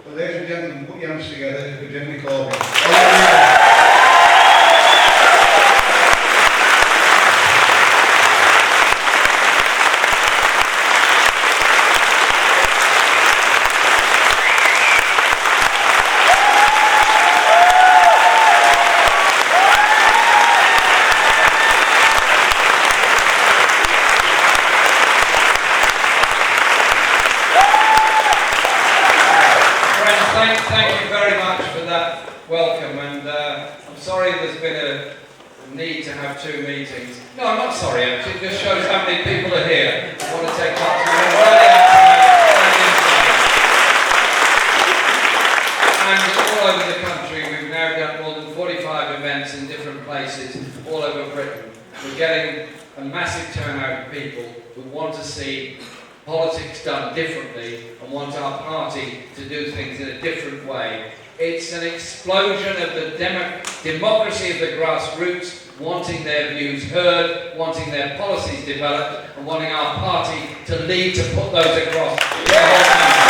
Well, ladies and gentlemen, put your hands together for Jeremy Corbyn. Thank you very much for that welcome, and I'm sorry there's been a need to have two meetings. No, I'm not sorry actually, it just shows how many people are here. I want to take part to and all over the country. We've now done more than 45 events in different places all over Britain. We're getting a massive turnout of people who want to see politics done differently and want our party to do things in a different way. It's an explosion of the democracy of the grassroots, wanting their views heard, wanting their policies developed, and wanting our party to lead to put those across the whole country.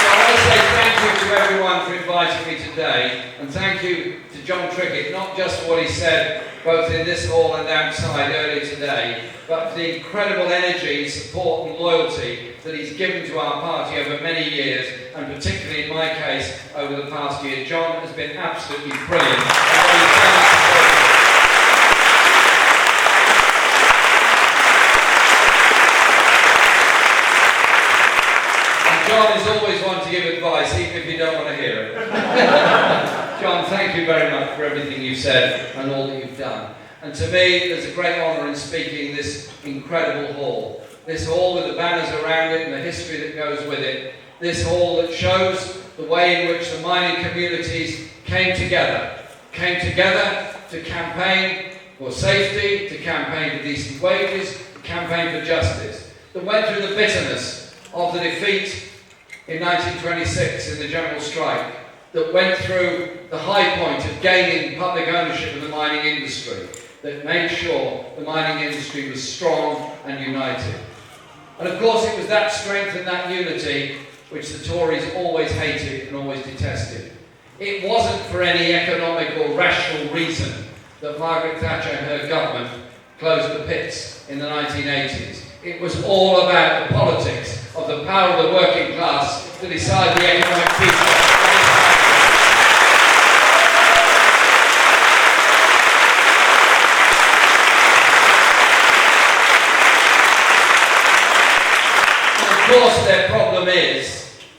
So I want to say thank you to everyone for inviting me today, and thank you to John Trickett, not just for what he said both in this hall and outside earlier today, but for the incredible energy, support and loyalty that he's given to our party over many years, and particularly in my case over the past year. John has been absolutely brilliant. And John is always one to give advice, even if you don't want to hear it. John, thank you very much for everything you've said and all that you've done. And to me, there's a great honour in speaking in this incredible hall. This hall with the banners around it and the history that goes with it. This hall that shows the way in which the mining communities came together to campaign for safety, to campaign for decent wages, to campaign for justice. That went through the bitterness of the defeat in 1926 in the general strike. That went through the high point of gaining public ownership of the mining industry, that made sure the mining industry was strong and united. And of course it was that strength and that unity which the Tories always hated and always detested. It wasn't for any economic or rational reason that Margaret Thatcher and her government closed the pits in the 1980s. It was all about the politics of the power of the working class to decide the economic future. Of course, their problem is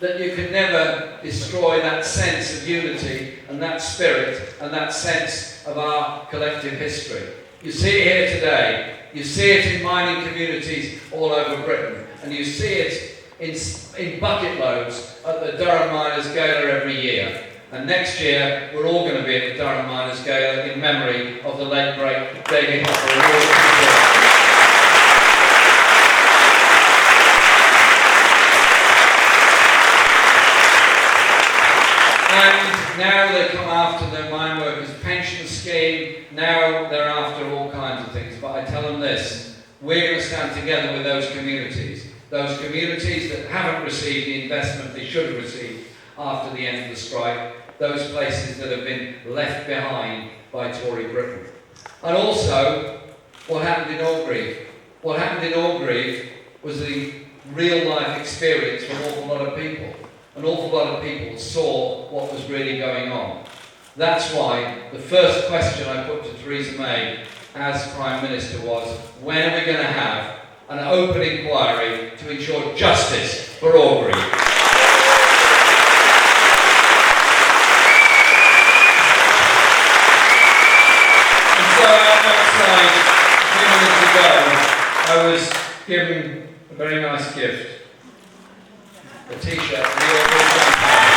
that you can never destroy that sense of unity and that spirit and that sense of our collective history. You see it here today, you see it in mining communities all over Britain, and you see it in bucket loads at the Durham Miners' Gala every year. And next year, we're all going to be at the Durham Miners' Gala in memory of the late great David Hopper. And now they come after the mine workers' pension scheme, now they're after all kinds of things. But I tell them this, we're going to stand together with those communities that haven't received the investment they should have received after the end of the strike, those places that have been left behind by Tory Britain. And also, what happened in Orgreave. What happened in Orgreave was the real life experience for an awful lot of people. An awful lot of people saw what was really going on. That's why the first question I put to Theresa May as Prime Minister was, when are we going to have an open inquiry to ensure justice for Orgreave? And so outside, a few minutes ago, I was given a very nice gift. A t-shirt from the Orgreave campaign.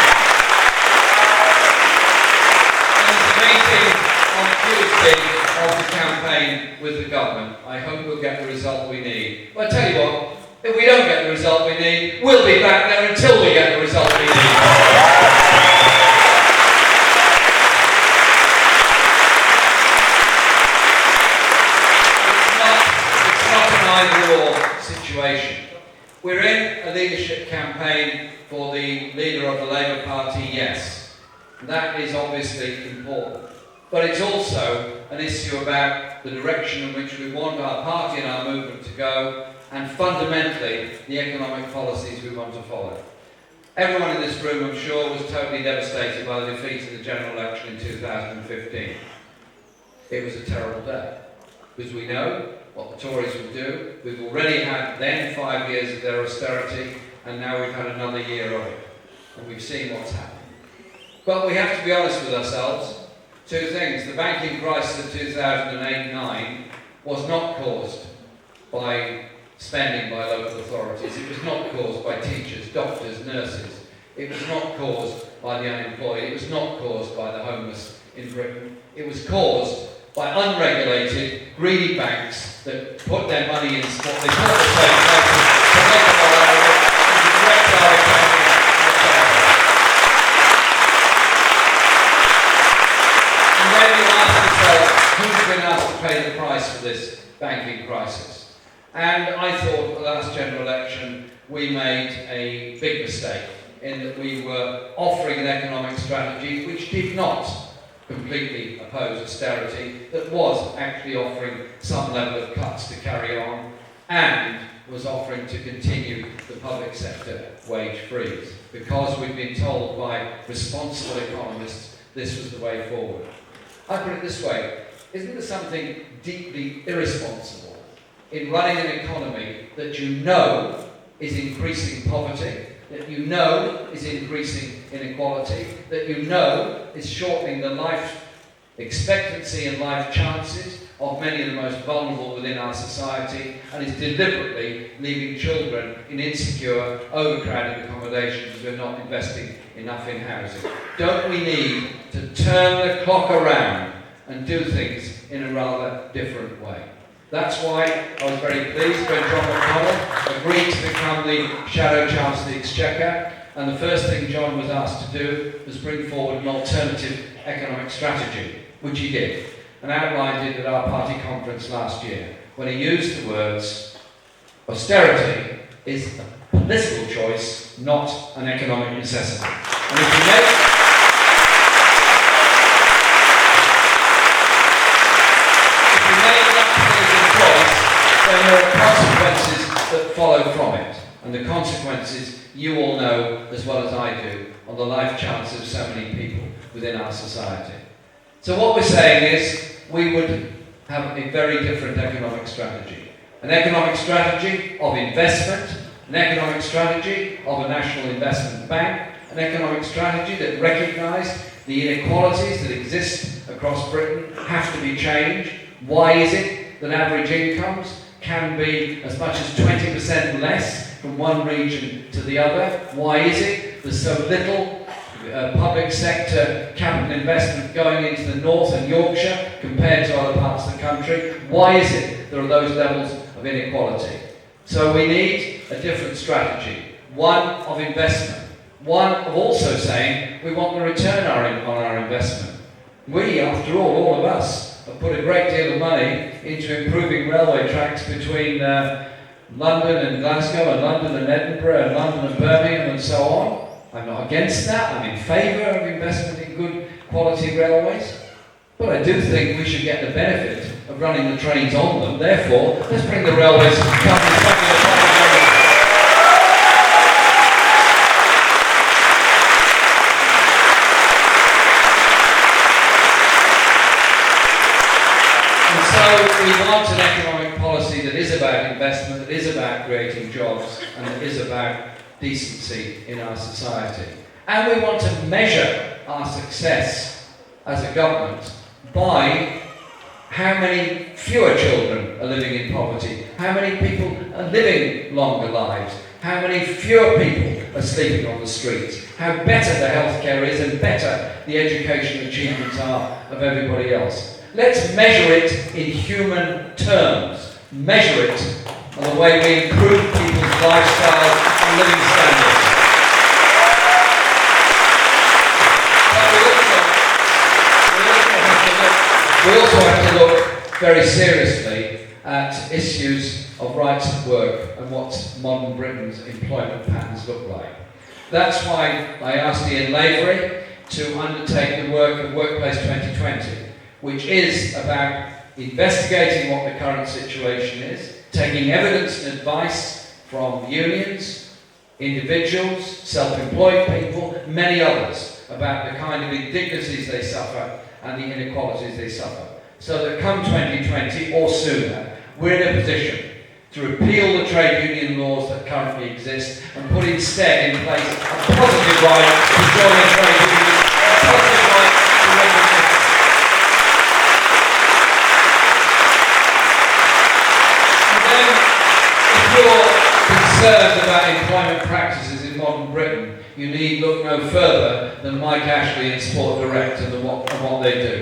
And it's a meeting on Tuesday of the campaign with the government. I hope we'll get the result we need. But I tell you what, if we don't get the result we need, we'll be back there until we get the result we need. It's campaign for the leader of the Labour Party? Yes. That is obviously important. But it's also an issue about the direction in which we want our party and our movement to go, and fundamentally the economic policies we want to follow. Everyone in this room, I'm sure, was totally devastated by the defeat in the general election in 2015. It was a terrible day, because we know what the Tories will do. We've already had then 5 years of their austerity, and now we've had another year of it. And we've seen what's happened. But we have to be honest with ourselves. Two things. The banking crisis of 2008-9 was not caused by spending by local authorities. It was not caused by teachers, doctors, nurses. It was not caused by the unemployed. It was not caused by the homeless in Britain. It was caused by unregulated, greedy banks that put their money in what they thought were safe places to make a lot out of it and to direct our economy. And then you ask yourself, who's been asked to pay the price for this banking crisis? And I thought the last general election we made a big mistake in that we were offering an economic strategy which did not completely oppose austerity, that was actually offering some level of cuts to carry on, and was offering to continue the public sector wage freeze, because we've been told by responsible economists this was the way forward. I put it this way: isn't there something deeply irresponsible in running an economy that you know is increasing poverty, that you know is increasing inequality, that you know is shortening the life expectancy and life chances of many of the most vulnerable within our society, and is deliberately leaving children in insecure, overcrowded accommodations because we're not investing enough in housing? Don't we need to turn the clock around and do things in a rather different way? That's why I was very pleased when John McConnell agreed to become the Shadow Chancellor of the Exchequer, and the first thing John was asked to do was bring forward an alternative economic strategy, which he did, and outlined it at our party conference last year, when he used the words, austerity is a political choice, not an economic necessity. And if you make there are consequences that follow from it, and the consequences you all know as well as I do on the life chances of so many people within our society. So what we're saying is we would have a very different economic strategy. An economic strategy of investment, an economic strategy of a national investment bank, an economic strategy that recognised the inequalities that exist across Britain have to be changed. Why is it that average incomes can be as much as 20% less from one region to the other? Why is it there's so little public sector capital investment going into the North and Yorkshire compared to other parts of the country? Why is it there are those levels of inequality? So we need a different strategy, one of investment, one of also saying we want the return on our investment. We, after all of us, have put a great deal of money into improving railway tracks between London and Glasgow, and London and Edinburgh, and London and Birmingham, and so on. I'm not against that. I'm in favour of investment in good quality railways. But I do think we should get the benefit of running the trains on them. Therefore, let's bring the railways companies back to the public domain. So we want an economic policy that is about investment, that is about creating jobs, and that is about decency in our society. And we want to measure our success as a government by how many fewer children are living in poverty, how many people are living longer lives, how many fewer people are sleeping on the streets, how better the healthcare is and better the education achievements are of everybody else. Let's measure it in human terms. Measure it on the way we improve people's lifestyles and living standards. We also have to look very seriously at issues of rights at work and what modern Britain's employment patterns look like. That's why I asked Ian Lavery to undertake the work of Workplace 2020, which is about investigating what the current situation is, taking evidence and advice from unions, individuals, self-employed people, many others, about the kind of indignities they suffer and the inequalities they suffer. So that come 2020 or sooner, we're in a position to repeal the trade union laws that currently exist and put instead in place a positive right to join a trade union, a positive right to recognize. And then, if you're concerned about employment practices in modern Britain, you need look no further than Mike Ashley and Sport Direct and what they do.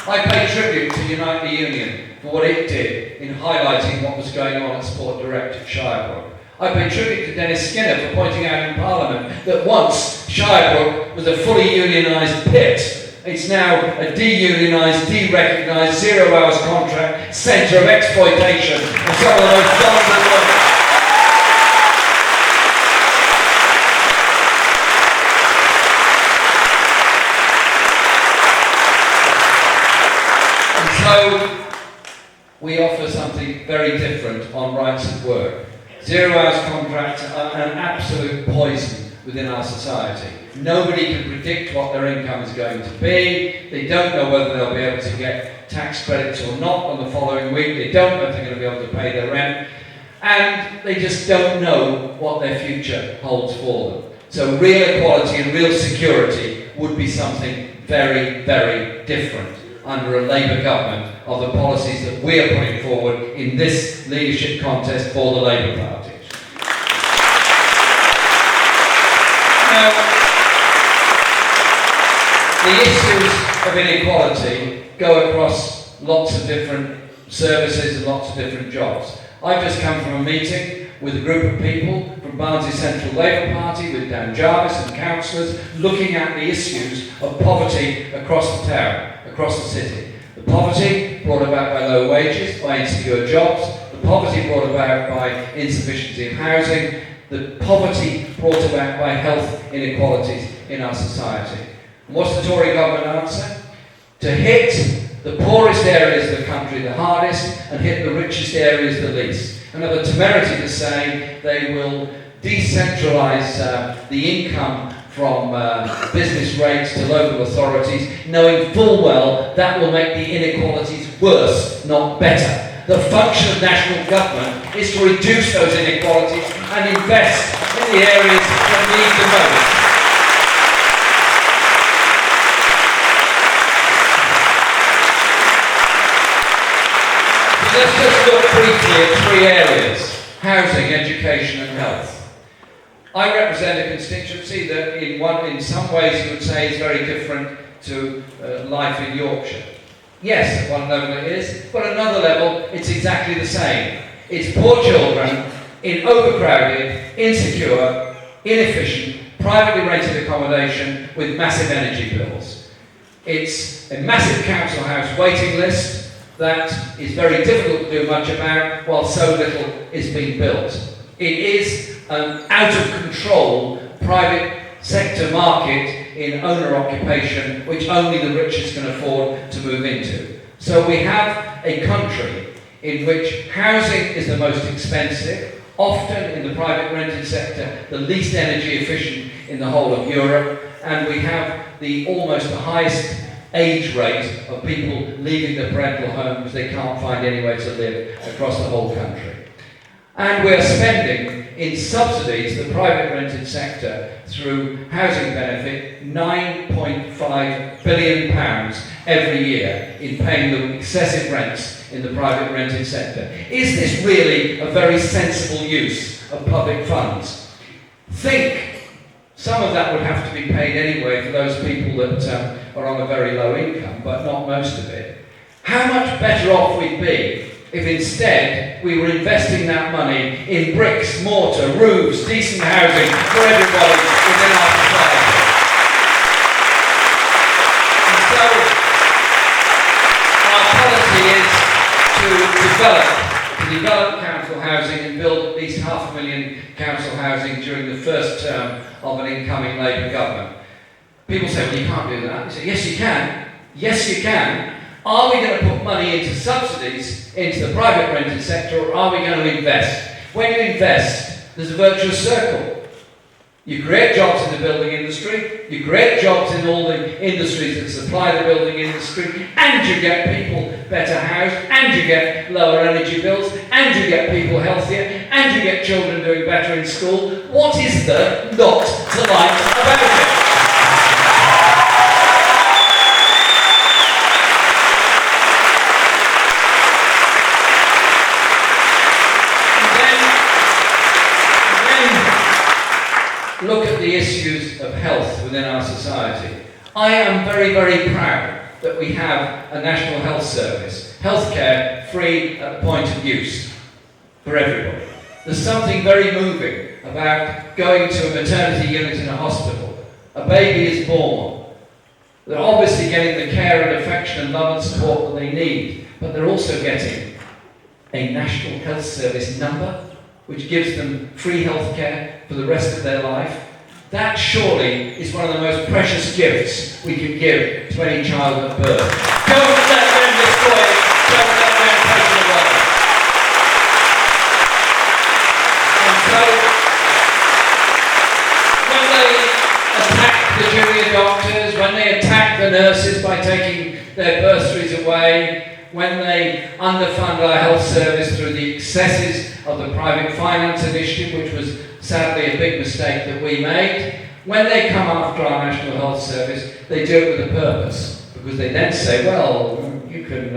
I pay tribute to Unite the Union for what it did in highlighting what was going on at Sport Direct at Shirebrook. I pay tribute to Dennis Skinner for pointing out in Parliament that once Shirebrook was a fully unionised pit. It's now a de-unionised, de-recognised, 0 hours contract centre of exploitation of some of the most vulnerable workers. So, we offer something very different on rights at work. 0 hours contracts are an absolute poison within our society. Nobody can predict what their income is going to be. They don't know whether they'll be able to get tax credits or not on the following week. They don't know if they're going to be able to pay their rent. And they just don't know what their future holds for them. So real equality and real security would be something very, very different under a Labour government of the policies that we are putting forward in this leadership contest for the Labour Party. Now, the issues of inequality go across lots of different services and lots of different jobs. I've just come from a meeting with a group of people from Barnsley Central Labour Party with Dan Jarvis and councillors looking at the issues of poverty across the town, across the city. The poverty brought about by low wages, by insecure jobs, the poverty brought about by insufficiency of housing, the poverty brought about by health inequalities in our society. And what's the Tory government answer? To hit the poorest areas of the country the hardest and hit the richest areas the least. And have the temerity to say they will decentralise the income from business rates to local authorities, knowing full well that will make the inequalities worse, not better. The function of national government is to reduce those inequalities and invest in the areas that need the most. Let's just look briefly at three areas: housing, education and health. I represent a constituency that in some ways you would say is very different to life in Yorkshire. Yes, at one level it is, but at another level it's exactly the same. It's poor children in overcrowded, insecure, inefficient, privately rented accommodation with massive energy bills. It's a massive council house waiting list that is very difficult to do much about while so little is being built. It is an out-of-control private sector market in owner occupation which only the richest can afford to move into. So we have a country in which housing is the most expensive, often in the private rented sector the least energy efficient in the whole of Europe, and we have almost the highest age rate of people leaving their parental home because they can't find anywhere to live across the whole country. And we're spending in subsidies the private rented sector through housing benefit £9.5 billion every year in paying them excessive rents in the private rented sector. Is this really a very sensible use of public funds? Think some of that would have to be paid anyway for those people that are on a very low income, but not most of it. How much better off we'd be if instead we were investing that money in bricks, mortar, roofs, decent housing for everybody within our society. And so our policy is to develop council council housing and build at least 500,000 council housing during the first term of an incoming Labour government. People say, well, you can't do that. You say, yes, you can. Yes, you can. Are we going to put money into subsidies, into the private rented sector, or are we going to invest? When you invest, there's a virtuous circle. You create jobs in the building industry, you create jobs in all the industries that supply the building industry, and you get people better housed, and you get lower energy bills, and you get people healthier, and you get children doing better in school. What is there not to like about it? Look at the issues of health within our society. I am very, very proud that we have a National Health Service, healthcare free at the point of use for everybody. There's something very moving about going to a maternity unit in a hospital. A baby is born. They're obviously getting the care and affection and love and support that they need, but they're also getting a National Health Service number which gives them free health care for the rest of their life. That surely is one of the most precious gifts we can give to any child at birth. Don't let them destroy it. Don't let them take it away. And so, when they attack the junior doctors, when they attack the nurses by taking their bursaries away, when they underfund our health service through the excesses of the private finance initiative, which was sadly a big mistake that we made, when they come after our National Health Service, they do it with a purpose, because they then say, well, you can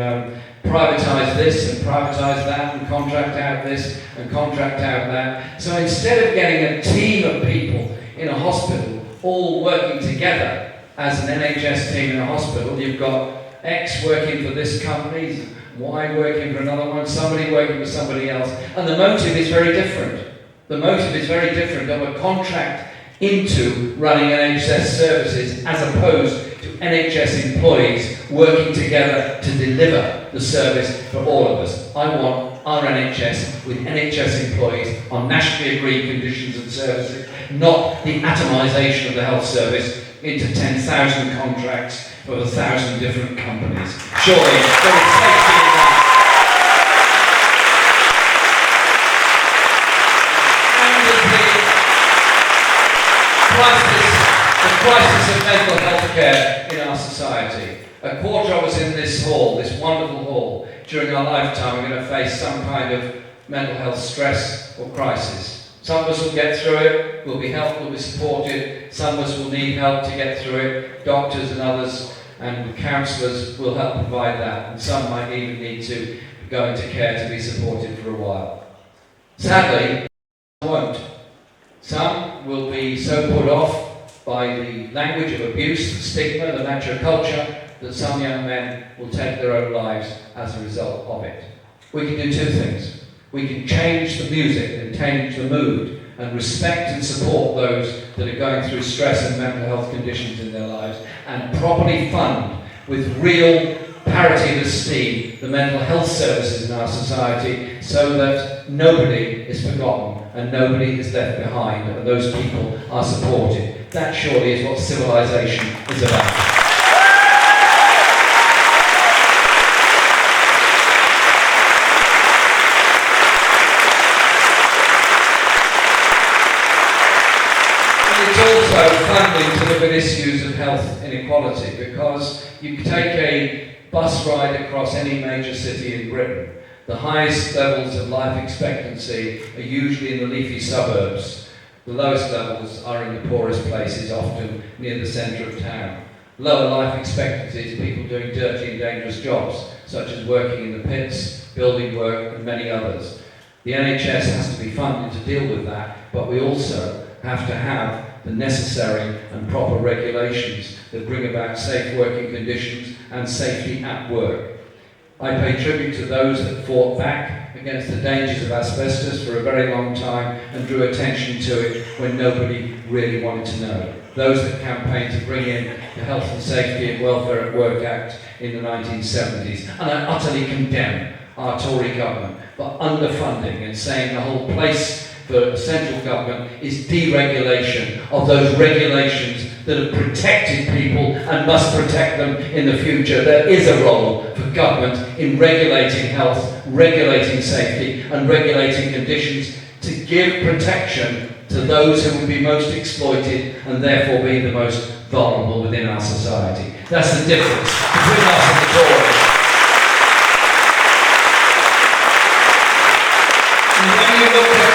privatise this and privatise that and contract out this and contract out that. So instead of getting a team of people in a hospital all working together as an NHS team in a hospital, you've got X working for this company, Y working for another one, somebody working for somebody else. And the motive is very different. The motive is very different of a contract into running NHS services as opposed to NHS employees working together to deliver the service for all of us. I want our NHS with NHS employees on nationally agreed conditions and services, not the atomisation of the health service into 10,000 contracts for 1,000 different companies. Surely there is safety in that. And the crisis of mental health care in our society. A quarter of us in this hall, this wonderful hall, during our lifetime are going to face some kind of mental health stress or crisis. Some of us will get through it, will be helped, will be supported. Some of us will need help to get through it. Doctors and others and counsellors will help provide that. And some might even need to go into care to be supported for a while. Sadly, some won't. Some will be so put off by the language of abuse, the stigma, the macho culture, that some young men will take their own lives as a result of it. We can do two things. We can change the music and change the mood and respect and support those that are going through stress and mental health conditions in their lives, and properly fund with real parity of esteem the mental health services in our society, so that nobody is forgotten and nobody is left behind and those people are supported. That surely is what civilization is about. Funding to look at issues of health inequality, because you take a bus ride across any major city in Britain, the highest levels of life expectancy are usually in the leafy suburbs. The lowest levels are in the poorest places, often near the centre of town. Lower life expectancy is people doing dirty and dangerous jobs, such as working in the pits, building work and many others. The NHS has to be funded to deal with that, but we also have to have the necessary and proper regulations that bring about safe working conditions and safety at work. I pay tribute to those that fought back against the dangers of asbestos for a very long time and drew attention to it when nobody really wanted to know. Those that campaigned to bring in the Health and Safety and Welfare at Work Act in the 1970s. And I utterly condemn our Tory government, but underfunding and saying the whole place for the central government is deregulation of those regulations that have protected people and must protect them in the future. There is a role for government in regulating health, regulating safety and regulating conditions to give protection to those who would be most exploited and therefore be the most vulnerable within our society. That's the difference between us and the Tories. And when you look at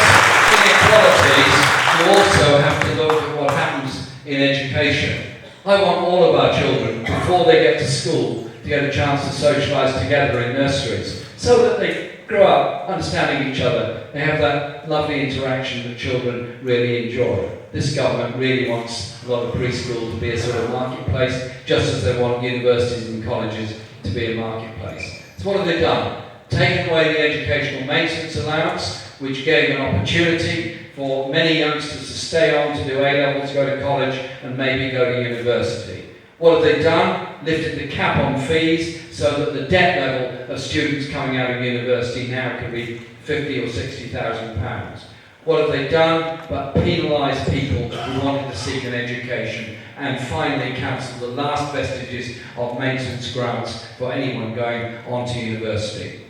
inequalities, you also have to look at what happens in education. I want all of our children, before they get to school, to get a chance to socialise together in nurseries, so that they grow up understanding each other. They have that lovely interaction that children really enjoy. This government really wants a lot of preschool to be a sort of marketplace, just as they want universities and colleges to be a marketplace. So what have they done? Taken away the educational maintenance allowance, which gave an opportunity for many youngsters to stay on to do A-levels, go to college and maybe go to university. What have they done? Lifted the cap on fees so that the debt level of students coming out of university now can be £50,000 or £60,000. What have they done but penalise people who wanted to seek an education and finally cancel the last vestiges of maintenance grants for anyone going on to university?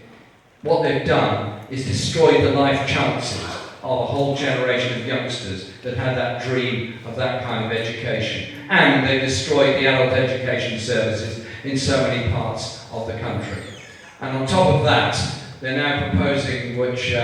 What they've done is destroyed the life chances of a whole generation of youngsters that had that dream of that kind of education. And they've destroyed the adult education services in so many parts of the country. And on top of that, they're now proposing, which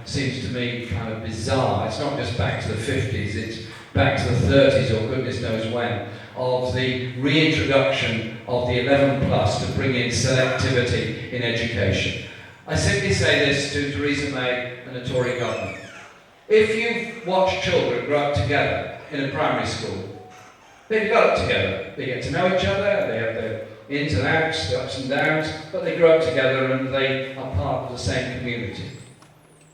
seems to me kind of bizarre, it's not just back to the 50s, it's back to the 30s or goodness knows when, of the reintroduction of the 11 plus to bring in selectivity in education. I simply say this to Theresa May and the Tory government. If you've watched children grow up together in a primary school, they develop together, they get to know each other, they have their ins and outs, their ups and downs, but they grow up together and they are part of the same community.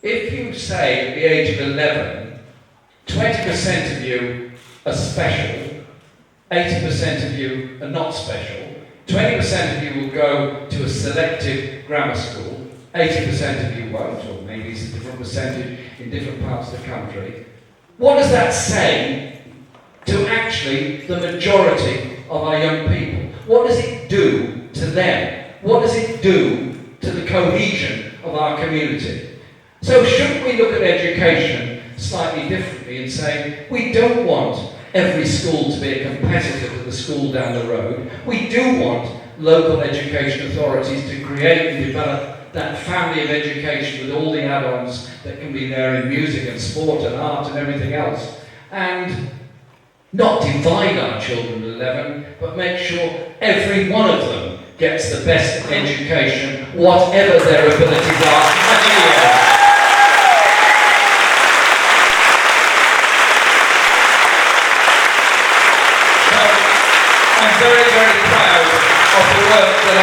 If you say at the age of 11, 20% of you are special, 80% of you are not special, 20% of you will go to a selective grammar school, 80% of you won't, or maybe it's a different percentage in different parts of the country. What does that say to actually the majority of our young people? What does it do to them? What does it do to the cohesion of our community? So shouldn't we look at education slightly differently and say, we don't want every school to be a competitor to the school down the road. We do want local education authorities to create and develop that family of education with all the add-ons that can be there in music and sport and art and everything else. And not divide our children at 11, but make sure every one of them gets the best education, whatever their abilities are. I'm very, very proud of the work that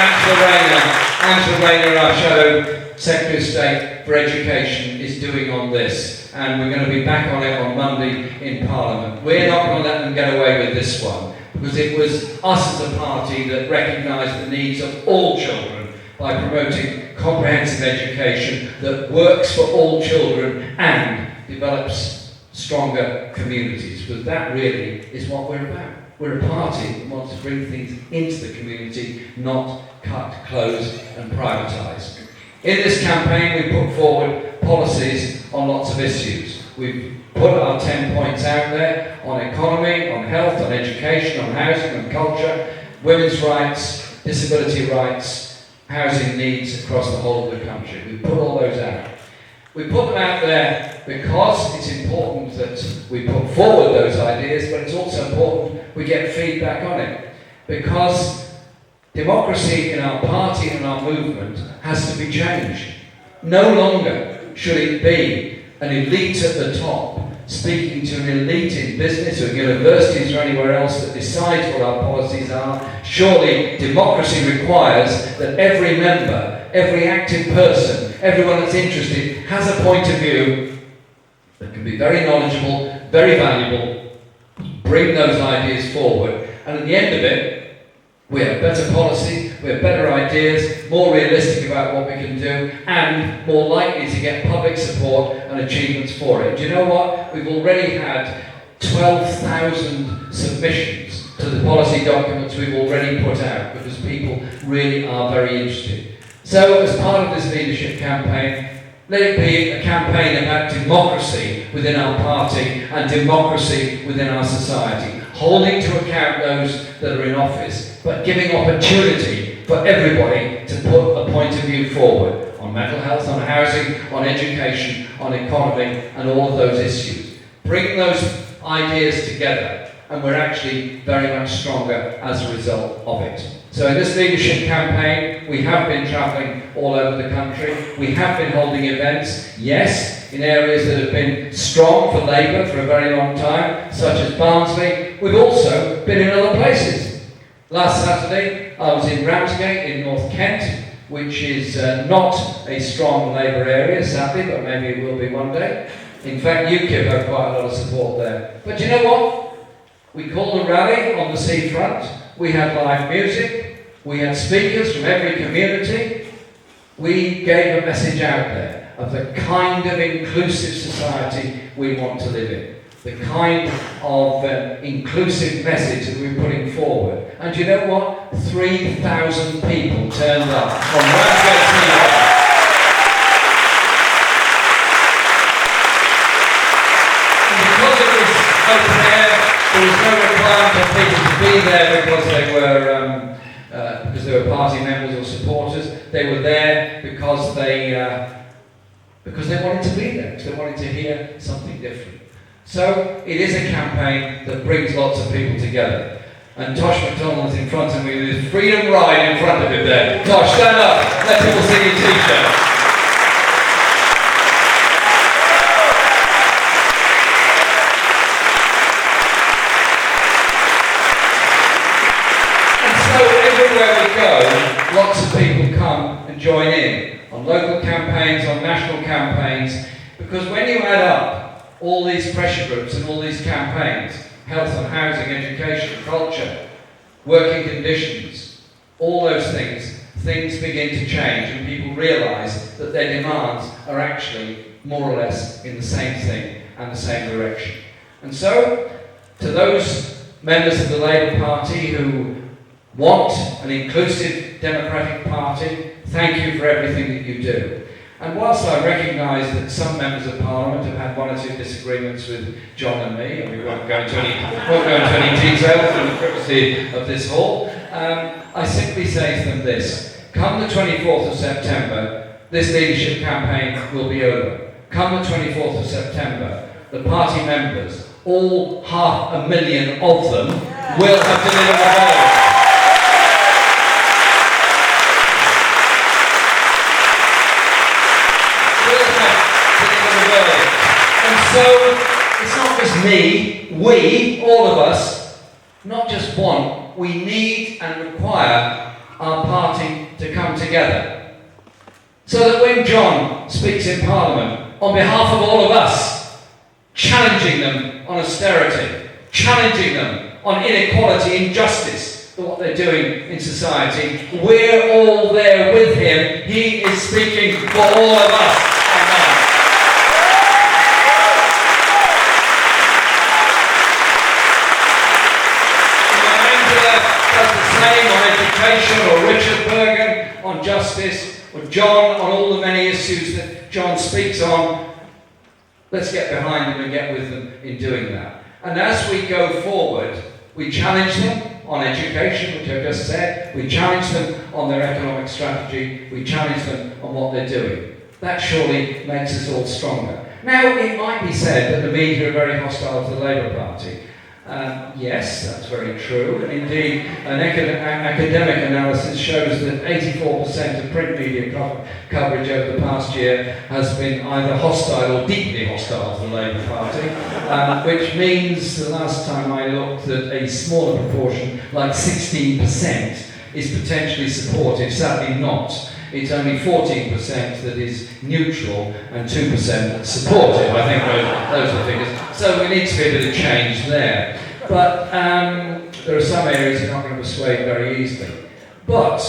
Angela Rayner, our Shadow Secretary of State for Education, is doing on this. And we're going to be back on it on Monday in Parliament. We're not going to let them get away with this one, because it was us as a party that recognised the needs of all children by promoting comprehensive education that works for all children and develops stronger communities. Because that really is what we're about. We're a party that wants to bring things into the community, not cut, close and privatise. In this campaign we put forward policies on lots of issues. We've put our 10 points out there on economy, on health, on education, on housing, on culture, women's rights, disability rights, housing needs across the whole of the country. We've put all those out. We put them out there because it's important that we put forward those ideas, but it's also important we get feedback on it. Because democracy in our party and our movement has to be changed. No longer should it be an elite at the top speaking to an elite in business or universities or anywhere else that decides what our policies are. Surely democracy requires that every member, every active person, everyone that's interested has a point of view that can be very knowledgeable, very valuable, bring those ideas forward, and at the end of it, We have better policy, we have better ideas, more realistic about what we can do, and more likely to get public support and achievements for it. Do you know what? We've already had 12,000 submissions to the policy documents we've already put out because people really are very interested. So, as part of this leadership campaign, let it be a campaign about democracy within our party and democracy within our society, holding to account those that are in office, but giving opportunity for everybody to put a point of view forward on mental health, on housing, on education, on economy, and all of those issues. Bring those ideas together, and we're actually very much stronger as a result of it. So in this leadership campaign, we have been travelling all over the country. We have been holding events, yes, in areas that have been strong for Labour for a very long time, such as Barnsley. We've also been in other places. Last Saturday, I was in Ramsgate in North Kent, which is not a strong Labour area, sadly, but maybe it will be one day. In fact, UKIP have quite a lot of support there. But you know what? We called a rally on the seafront. We had live music. We had speakers from every community. We gave a message out there of the kind of inclusive society we want to live in. The kind of inclusive message that we're putting forward. And you know what? 3,000 people turned up from Ramsgate to York. And because it was open air, there was no requirement for people to be there because they were party members or supporters. They were there because they wanted to be there, because they wanted to hear something different. So it is a campaign that brings lots of people together. And Tosh McDonald's in front of me with his Freedom Ride in front of him there. Tosh, stand up. Let people see your t-shirt. Lots of people come and join in on local campaigns, on national campaigns, because when you add up all these pressure groups and all these campaigns, health and housing, education, culture, working conditions, all those things begin to change and people realise that their demands are actually more or less in the same thing and the same direction. And so, to those members of the Labour Party who want an inclusive democratic party, thank you for everything that you do. And whilst I recognise that some members of Parliament have had one or two disagreements with John and me, and we won't go into any detail for the privacy of this hall, I simply say to them this: come the 24th of September, this leadership campaign will be over. Come the 24th of September, the party members, all 500,000 of them, will have delivered a vote. So, it's not just me, we, all of us, not just want, we need and require our party to come together. So that when John speaks in Parliament, on behalf of all of us, challenging them on austerity, challenging them on inequality, injustice, for what they're doing in society, we're all there with him. He is speaking for all of us. Or Richard Bergen on justice, or John on all the many issues that John speaks on. Let's get behind them and get with them in doing that. And as we go forward, we challenge them on education, which I just said, we challenge them on their economic strategy, we challenge them on what they're doing. That surely makes us all stronger. Now, it might be said that the media are very hostile to the Labour Party. Yes, that's very true, and indeed an academic analysis shows that 84% of print media coverage over the past year has been either hostile or deeply hostile to the Labour Party, which means the last time I looked that a smaller proportion, like 16%, is potentially supportive, sadly not. It's only 14% that is neutral and 2% that's supportive. I think those are figures. So we need to be a bit of change there. But there are some areas you're not going to persuade very easily. But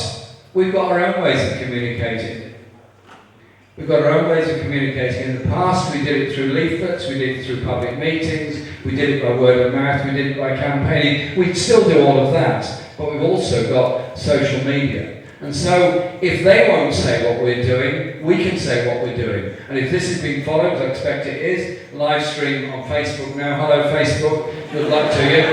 we've got our own ways of communicating. We've got our own ways of communicating. In the past, we did it through leaflets, we did it through public meetings, we did it by word of mouth, we did it by campaigning. We still do all of that, but we've also got social media. And so, if they won't say what we're doing, we can say what we're doing. And if this is being followed, as I expect it is, live stream on Facebook now. Hello Facebook, good luck to you.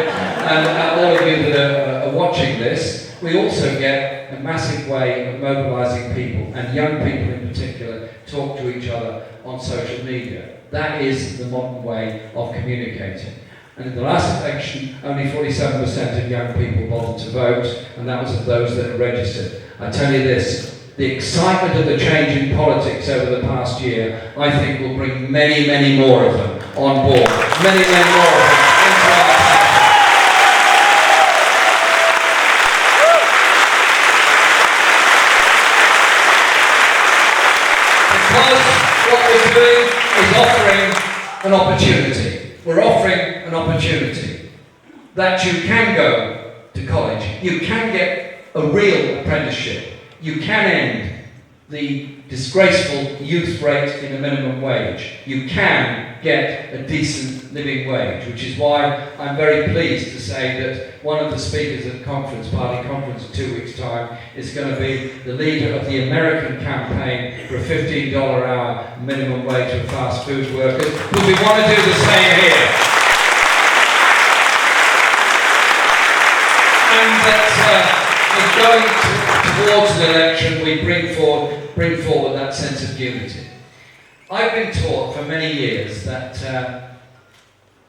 And all of you that are watching this, we also get a massive way of mobilising people, and young people in particular, talk to each other on social media. That is the modern way of communicating. And in the last election, only 47% of young people bothered to vote, and that was of those that are registered. I tell you this, the excitement of the change in politics over the past year, I think will bring many, many more of them on board. Many, many more of them into our because what we're doing is offering an opportunity. We're offering an opportunity that you can go to college, you can get a real apprenticeship, you can end the disgraceful youth rate in a minimum wage, you can get a decent living wage, which is why I'm very pleased to say that one of the speakers at the party conference in 2 weeks' time is going to be the leader of the American campaign for a $15 an hour minimum wage for fast food workers, because we want to do the same here. And that in going towards an election, we bring forward that sense of unity. I've been taught for many years that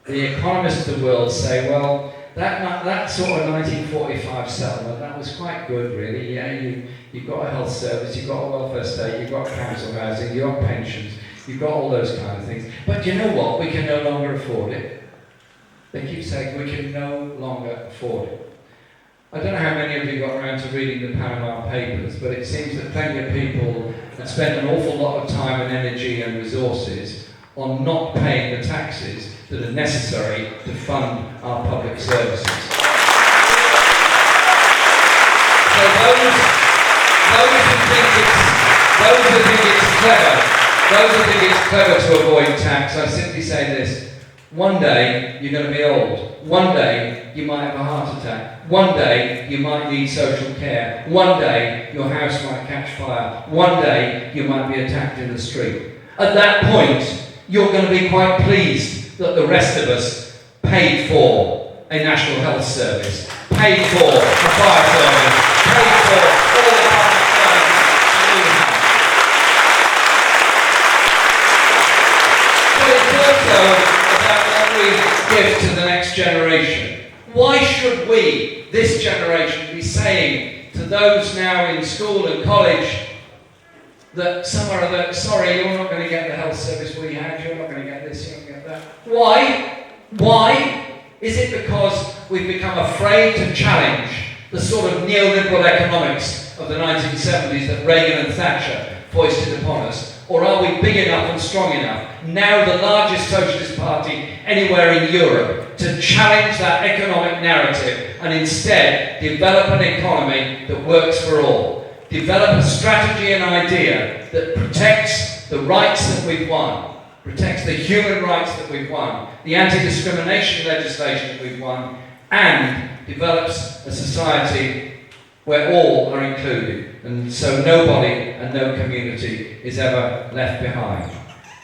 the economists of the world say, well, that sort of 1945 settlement, that was quite good, really. Yeah, you've got a health service, you've got a welfare state, you've got council housing, you've got pensions, you've got all those kind of things. But you know what? We can no longer afford it. They keep saying we can no longer afford it. I don't know how many of you got around to reading the Panama Papers, but it seems that plenty of people have spent an awful lot of time and energy and resources on not paying the taxes that are necessary to fund our public services. So those who think it's clever to avoid tax, I simply say this: one day you're going to be old. One day you might have a heart attack. One day you might need social care. One day your house might catch fire. One day you might be attacked in the street. At that point, you're going to be quite pleased that the rest of us paid for a national health service, paid for a fire service, paid for all the public services that we have. But it's also about what we give to the next generation. Why should we, this generation, be saying to those now in school and college that some or other, sorry, you're not going to get the health service we had, you're not going to get this, you're not going to get that. Why? Why? Is it because we've become afraid to challenge the sort of neoliberal economics of the 1970s that Reagan and Thatcher foisted upon us? Or are we big enough and strong enough, now the largest socialist party anywhere in Europe, to challenge that economic narrative and instead develop an economy that works for all? Develop a strategy and idea that protects the rights that we've won, protects the human rights that we've won, the anti-discrimination legislation that we've won, and develops a society where all are included, and so nobody and no community is ever left behind.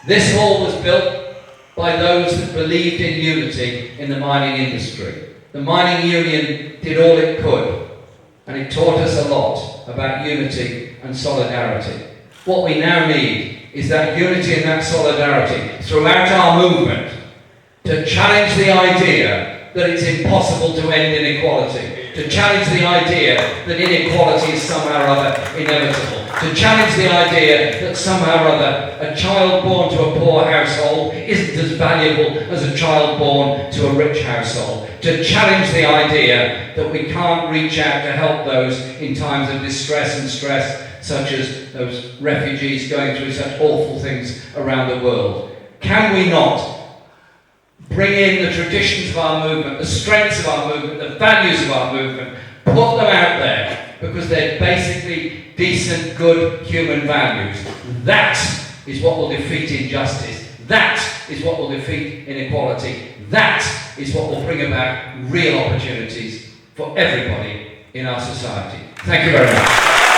This hall was built by those that believed in unity in the mining industry. The mining union did all it could, and it taught us a lot about unity and solidarity. What we now need is that unity and that solidarity throughout our movement to challenge the idea that it's impossible to end inequality, to challenge the idea that inequality is somehow or other inevitable, to challenge the idea that somehow or other a child born to a poor household isn't as valuable as a child born to a rich household, to challenge the idea that we can't reach out to help those in times of distress and stress, such as those refugees going through such awful things around the world. Can we not bring in the traditions of our movement, the strengths of our movement, the values of our movement, put them out there, because they're basically decent, good human values. That is what will defeat injustice. That is what will defeat inequality. That is what will bring about real opportunities for everybody in our society. Thank you very much.